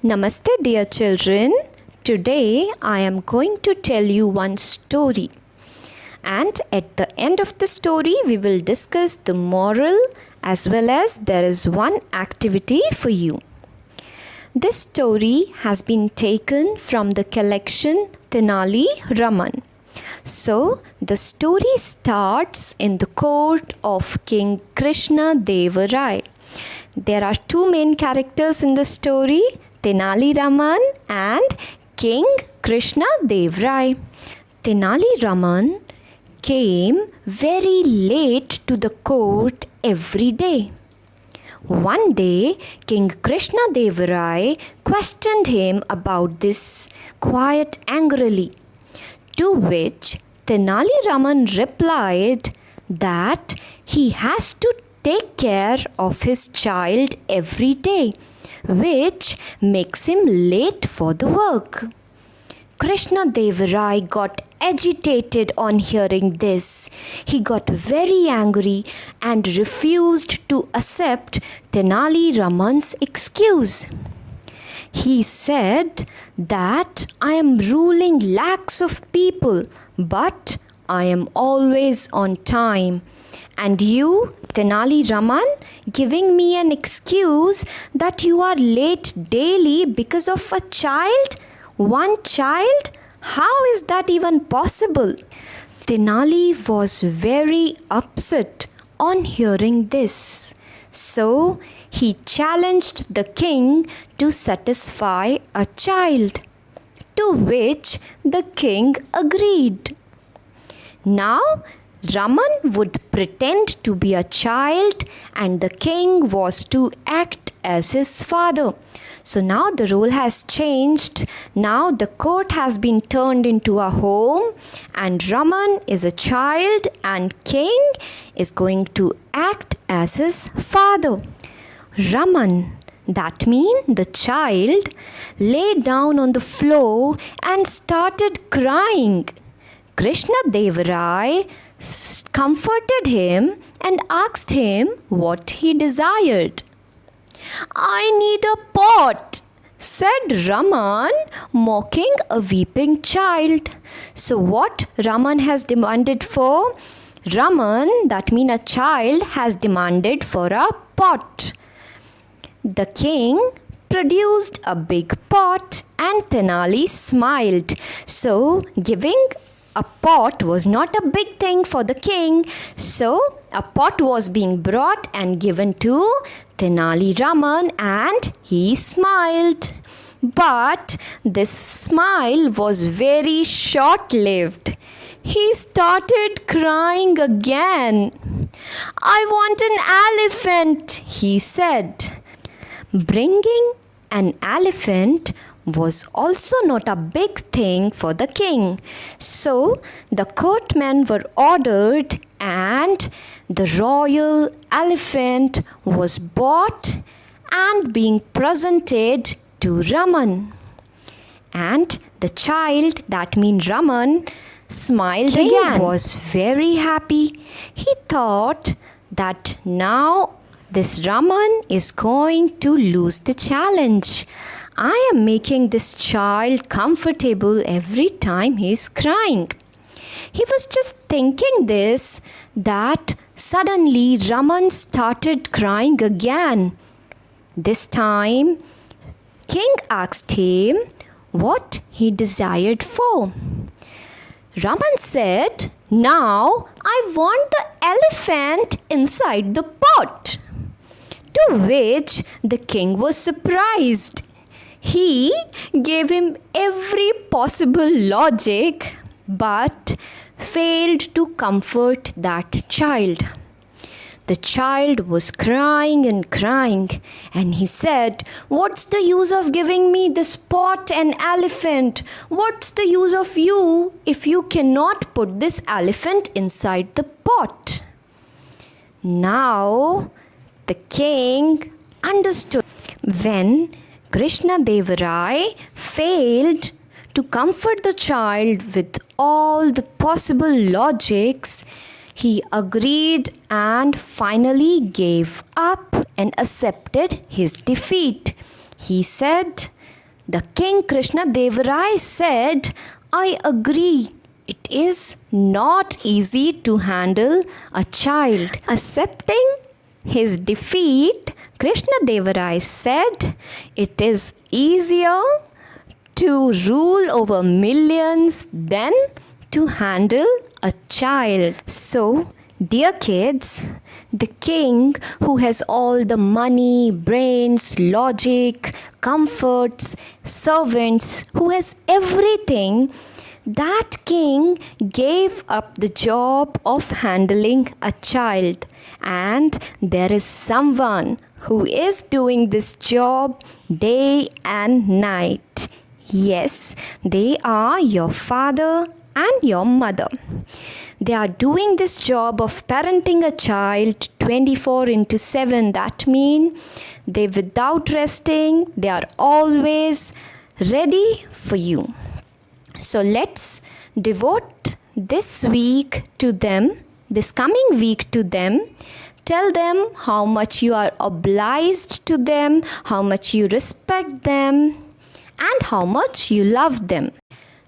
Namaste, dear children. Today I am going to tell you one story. And at the end of the story, we will discuss the moral as well as there is one activity for you. This story has been taken from the collection Tenali Raman. So, the story starts in the court of King Krishna Deva Rai. There are two main characters in the story, Tenali Raman and King Krishna Deva Rai. Tenali Raman came very late to the court every day. One day, King Krishna Deva Rai questioned him about this quite angrily, to which Tenali Raman replied that he has to take care of his child every day, which makes him late for the work. Krishna Deva Rai got agitated on hearing this. He got very angry and refused to accept Tenali Raman's excuse. He said that I am ruling lakhs of people, but I am always on time. And you, Tenali Raman, giving me an excuse that you are late daily because of a child? One child? How is that even possible? Tenali was very upset on hearing this. So he challenged the king to satisfy a child, to which the king agreed. Now Raman would pretend to be a child and the king was to act as his father. So now the role has changed. Now the court has been turned into a home and Raman is a child and king is going to act as his father. Raman, that means the child, lay down on the floor and started crying. Krishna Deva Rai comforted him and asked him what he desired. I need a pot, said Raman, mocking a weeping child. So what Raman has demanded for? Raman, that means a child, has demanded for a pot. The king produced a big pot and Tenali smiled. So giving a pot was not a big thing for the king. So a pot was being brought and given to Tenali Raman and he smiled. But this smile was very short-lived. He started crying again. I want an elephant, he said. Bringing an elephant was also not a big thing for the king. So the courtmen were ordered and the royal elephant was bought and being presented to Raman. And the child, that means Raman, smiled again. He was very happy. He thought that now this Raman is going to lose the challenge. I am making this child comfortable every time he is crying. He was just thinking this that suddenly Raman started crying again. This time, king asked him what he desired for. Raman said, now I want the elephant inside the pot. To which the king was surprised. He gave him every possible logic but failed to comfort that child. The child was crying and he said, what's the use of giving me this pot and elephant? What's the use of you if you cannot put this elephant inside the pot? Now the king understood. When Krishna Deva Rai failed to comfort the child with all the possible logics, he agreed and finally gave up and accepted his defeat. He said, the King Krishna Deva Rai said, I agree. It is not easy to handle a child. Accepting his defeat, Krishna Deva Rai said, it is easier to rule over millions than to handle a child. So, dear kids, the king who has all the money, brains, logic, comforts, servants, who has everything, that king gave up the job of handling a child. And there is someone who is doing this job day and night. Yes, they are your father and your mother. They are doing this job of parenting a child 24/7. That means they without resting, they are always ready for you. So let's devote this week to them, this coming week to them. Tell them how much you are obliged to them, how much you respect them, and how much you love them.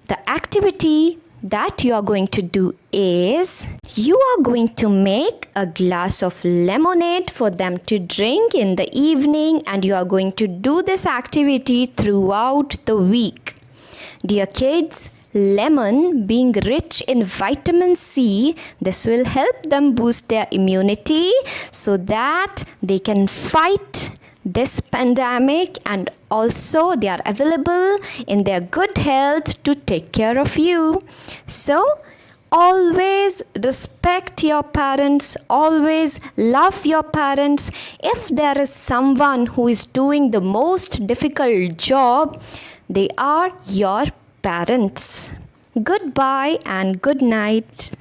The activity that you are going to do is you are going to make a glass of lemonade for them to drink in the evening, and you are going to do this activity throughout the week. Dear kids, lemon being rich in vitamin C, this will help them boost their immunity so that they can fight this pandemic, and also they are available in their good health to take care of you. So always respect your parents, always love your parents. If there is someone who is doing the most difficult job, they are your parents. Goodbye and good night.